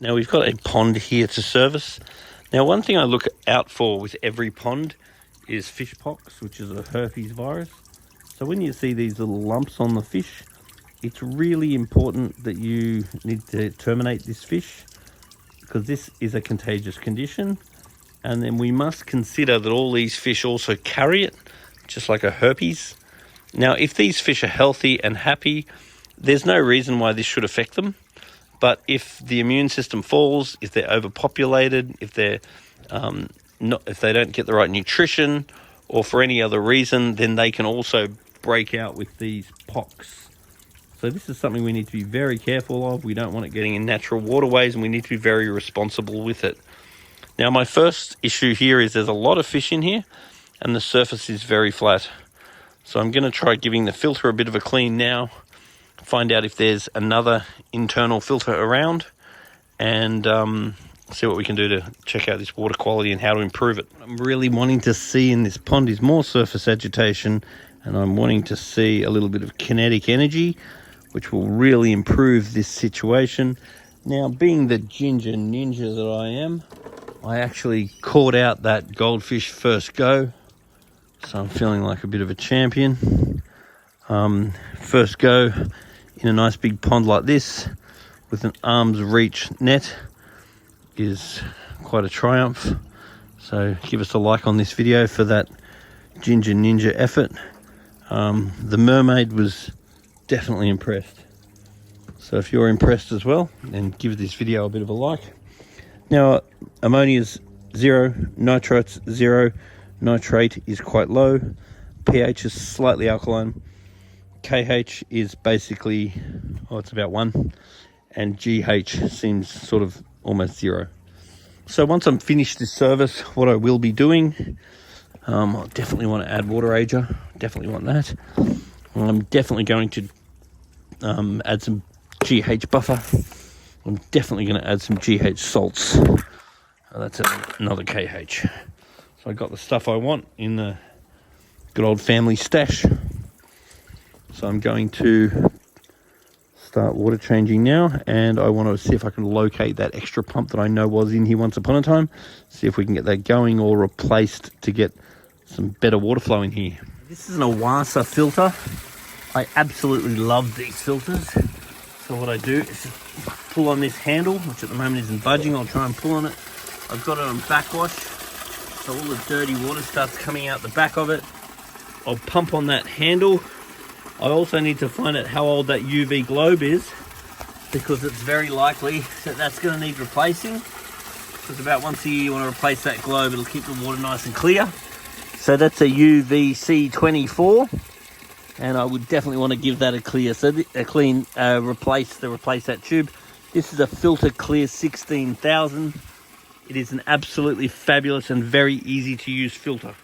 Now we've got a pond here to service. Now one thing I look out for with every pond is fish pox, which is a herpes virus. So when you see these little lumps on the fish, it's really important that you need to terminate this fish because this is a contagious condition. And then we must consider that all these fish also carry it, just like a herpes. Now if these fish are healthy and happy, there's no reason why this should affect them. But if the immune system falls, if they're overpopulated, if they don't get the right nutrition, or for any other reason, then they can also break out with these pox. So this is something we need to be very careful of. We don't want it getting in natural waterways, and we need to be very responsible with it. Now, my first issue here is there's a lot of fish in here, and the surface is very flat. So I'm going to try giving the filter a bit of a clean now, find out if there's another internal filter around, and see what we can do to check out this water quality and how to improve it. What I'm really wanting to see in this pond is more surface agitation, and I'm wanting to see a little bit of kinetic energy, which will really improve this situation. Now, being the ginger ninja that I am, I actually caught out that goldfish first go, so I'm feeling like a bit of a champion. First go in a nice big pond like this with an arm's reach net is quite a triumph. So give us a like on this video for that ginger ninja effort. The mermaid was definitely impressed. So if you're impressed as well, then give this video a bit of a like. Now, ammonia is 0, nitrates 0, nitrate is quite low, pH is slightly alkaline, KH is basically, it's about 1, and GH seems sort of almost 0. So once I'm finished this service, what I will be doing, I definitely want to add water ager, definitely want that. I'm definitely going to add some GH buffer. I'm definitely going to add some GH salts. That's another KH. So I got the stuff I want in the good old family stash. So I'm going to start water changing now, and I want to see if I can locate that extra pump that I know was in here once upon a time. See if we can get that going or replaced to get some better water flow in here. This is an Awasa filter. I absolutely love these filters. So what I do is just pull on this handle, which at the moment isn't budging. I'll try and pull on it. I've got it on backwash, so all the dirty water starts coming out the back of it. I'll pump on that handle. I also need to find out how old that UV globe is, because it's very likely that that's going to need replacing. Because about once a year you want to replace that globe, it'll keep the water nice and clear. So that's a UVC24, and I would definitely want to give that a clear, so a clean replace that tube. This is a Filter Clear 16,000. It is an absolutely fabulous and very easy to use filter.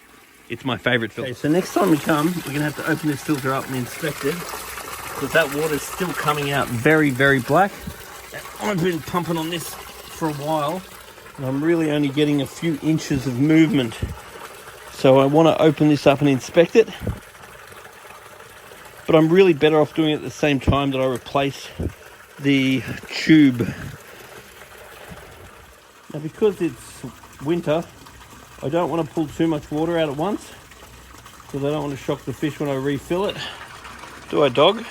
It's my favorite filter. Okay, so next time we come, we're going to have to open this filter up and inspect it, because that water is still coming out very, very black. I've been pumping on this for a while, and I'm really only getting a few inches of movement. So I want to open this up and inspect it, but I'm really better off doing it at the same time that I replace the tube. Now, because it's winter, I don't want to pull too much water out at once, because I don't want to shock the fish when I refill it. Do I, dog?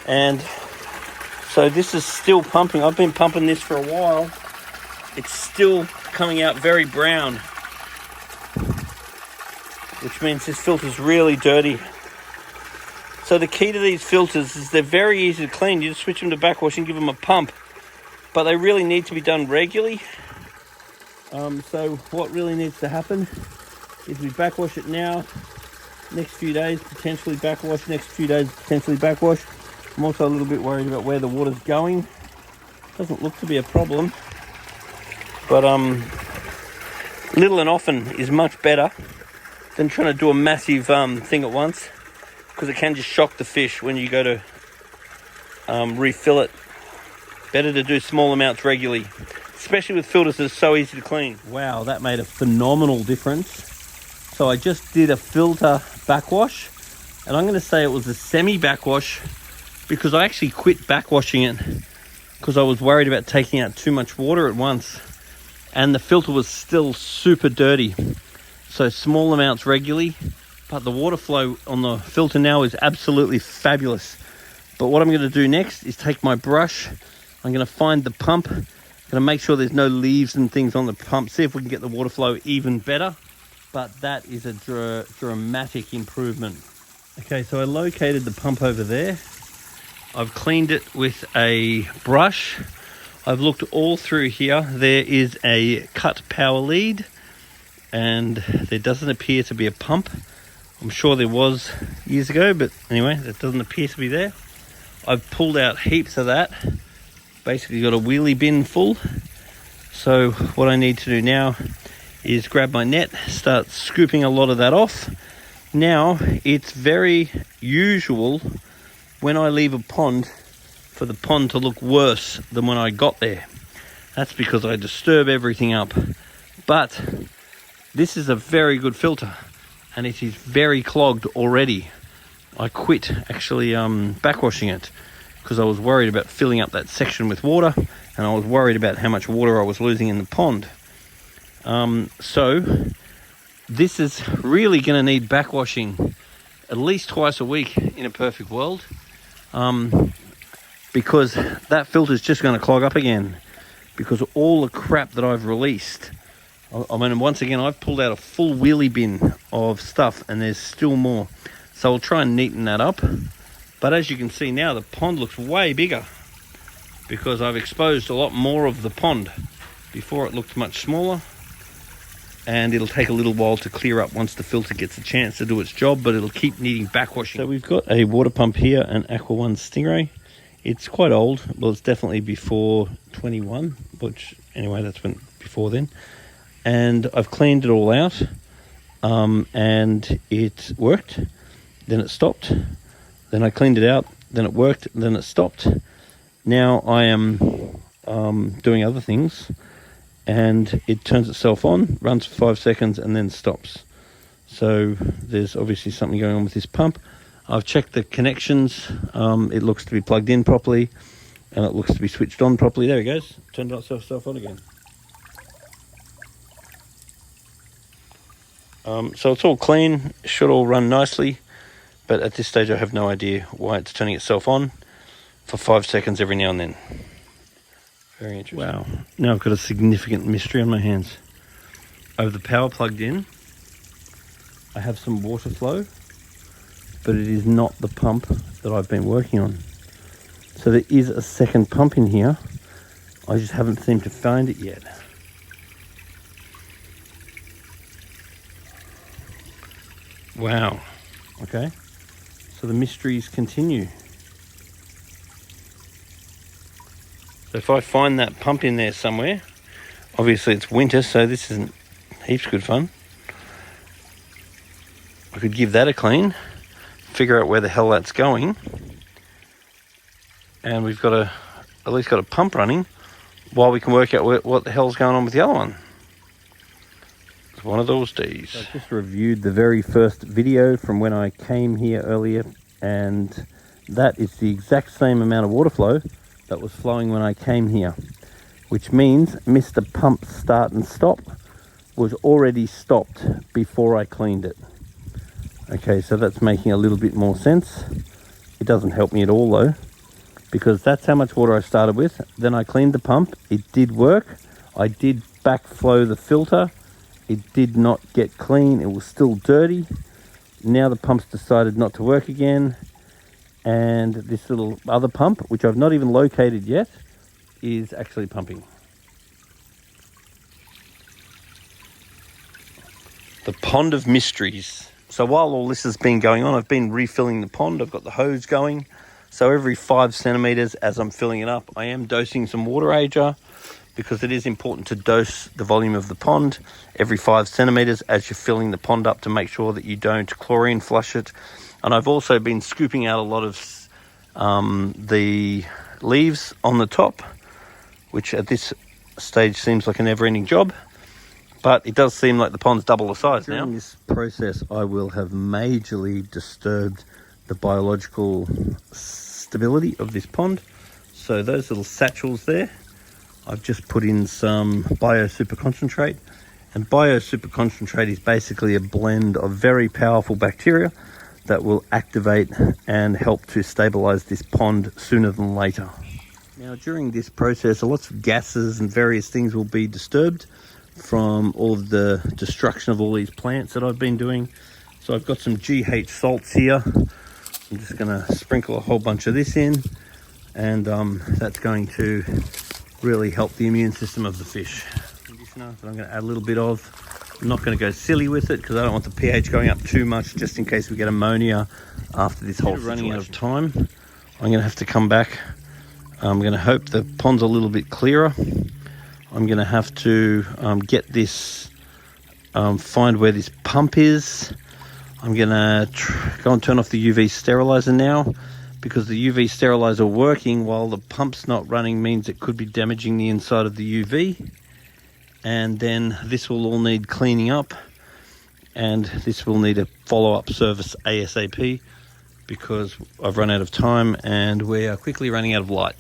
And so this is still pumping. I've been pumping this for a while. It's still coming out very brown, which means this filter's really dirty. So the key to these filters is they're very easy to clean. You just switch them to backwash and give them a pump, but they really need to be done regularly. So what really needs to happen is we backwash it now, next few days potentially backwash, next few days potentially backwash. I'm also a little bit worried about where the water's going. Doesn't look to be a problem, but little and often is much better than trying to do a massive thing at once, because it can just shock the fish when you go to refill it. Better to do small amounts regularly, especially with filters that are so easy to clean. Wow, that made a phenomenal difference. So I just did a filter backwash, and I'm going to say it was a semi backwash, because I actually quit backwashing it because I was worried about taking out too much water at once, and the filter was still super dirty. So small amounts regularly, but the water flow on the filter now is absolutely fabulous. But what I'm going to do next is take my brush. I'm going to find the pump. I'm going to make sure there's no leaves and things on the pump. See if we can get the water flow even better. But that is a dramatic improvement. Okay, so I located the pump over there. I've cleaned it with a brush. I've looked all through here. There is a cut power lead, and there doesn't appear to be a pump. I'm sure there was years ago, but anyway, that doesn't appear to be there. I've pulled out heaps of that. Basically got a wheelie bin full. So what I need to do now is grab my net, start scooping a lot of that off. Now, it's very usual when I leave a pond for the pond to look worse than when I got there. That's because I disturb everything up. But this is a very good filter, and it is very clogged already. I quit actually backwashing it because I was worried about filling up that section with water, and I was worried about how much water I was losing in the pond. So this is really going to need backwashing at least twice a week in a perfect world. Because that filter is just going to clog up again because of all the crap that I've released. I mean, once again, I've pulled out a full wheelie bin of stuff, and there's still more. So I'll try and neaten that up. But as you can see now, the pond looks way bigger because I've exposed a lot more of the pond. Before it looked much smaller, and it'll take a little while to clear up once the filter gets a chance to do its job, but it'll keep needing backwashing. So we've got a water pump here, an Aqua One Stingray. It's quite old. Well, it's definitely before 21, which anyway, that's when before then. And I've cleaned it all out, and it worked. Then it stopped. Then I cleaned it out. Then it worked. Then it stopped. Now I am doing other things, and it turns itself on, runs for 5 seconds, and then stops. So there's obviously something going on with this pump. I've checked the connections. It looks to be plugged in properly, and it looks to be switched on properly. There it goes. Turned itself on again. So it's all clean. Should all run nicely. But at this stage, I have no idea why it's turning itself on for 5 seconds every now and then. Very interesting. Wow. Now I've got a significant mystery on my hands. I have the power plugged in. I have some water flow, but it is not the pump that I've been working on. So there is a second pump in here. I just haven't seemed to find it yet. Wow. Okay. So the mysteries continue. So if I find that pump in there somewhere, obviously it's winter, so this isn't heaps good fun. I could give that a clean, figure out where the hell that's going, and we've got at least got a pump running while we can work out what the hell's going on with the other one. It's one of those days. So I've just reviewed the very first video from when I came here earlier, and that is the exact same amount of water flow that was flowing when I came here, which means Mr. Pump Start and Stop was already stopped before I cleaned it. Okay, so that's making a little bit more sense. It doesn't help me at all though, because that's how much water I started with. Then I cleaned the pump. It did work. I did backflow the filter. It did not get clean. It was still dirty. Now the pump's decided not to work again. And this little other pump, which I've not even located yet, is actually pumping. The Pond of Mysteries. So while all this has been going on, I've been refilling the pond. I've got the hose going. So every 5 centimeters as I'm filling it up, I am dosing some water ager, because it is important to dose the volume of the pond every 5 centimeters as you're filling the pond up to make sure that you don't chlorine flush it. And I've also been scooping out a lot of the leaves on the top, which at this stage seems like a never-ending job. But it does seem like the pond's double the size now. During this process, I will have majorly disturbed the biological stability of this pond. So those little satchels there, I've just put in some Bio Super Concentrate. And Bio Super Concentrate is basically a blend of very powerful bacteria that will activate and help to stabilize this pond sooner than later. Now, during this process, lots of gases and various things will be disturbed from all of the destruction of all these plants that I've been doing. So I've got some GH salts here. I'm just going to sprinkle a whole bunch of this in, and that's going to really help the immune system of the fish. Conditioner that I'm going to add a little bit of. I'm not going to go silly with it because I don't want the pH going up too much, just in case we get ammonia after this whole situation. Running out of time, I'm going to have to come back. I'm going to hope the pond's a little bit clearer. I'm going to have to get this, find where this pump is. I'm going to go and turn off the UV sterilizer now, because the UV sterilizer working while the pump's not running means it could be damaging the inside of the UV. And then this will all need cleaning up, and this will need a follow-up service ASAP, because I've run out of time and we are quickly running out of light.